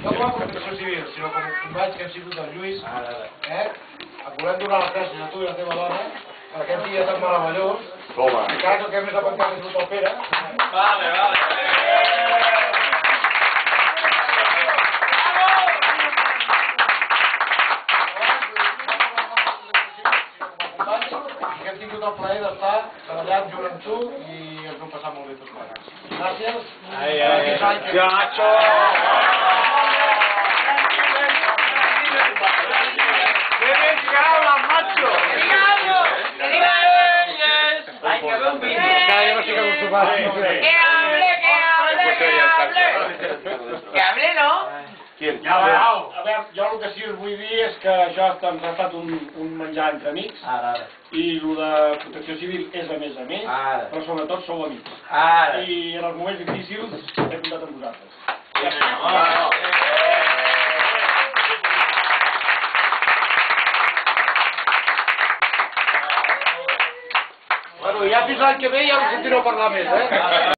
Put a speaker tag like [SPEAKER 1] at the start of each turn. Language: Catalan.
[SPEAKER 1] no com a protecció civil, sinó com a companys que hem sigut el Lluís, et volem donar les gràcies a tu i a la teva dona per aquest dia tan meravellós. Encara que el que més ha pencat és el Pere.
[SPEAKER 2] Vale.
[SPEAKER 1] Que hem tingut el plaer d'estar treballant junt amb tu i ens ho hem passat molt bé tots plegats. Gràcies.
[SPEAKER 2] Gacho. ¡Que me hablan, macho! ¡Que diga ellos! ¡Ay, que veo un vídeo! ¡Que hable, ¿no?
[SPEAKER 1] A veure, jo el que sí us vull dir és que això ens ha estat un menjar entre amics i el de protecció civil és a més, però sobretot sou amics. I en els moments difícils he comptat amb vosaltres. Bueno, ja fins l'any que ve ja no sentireu parlar més,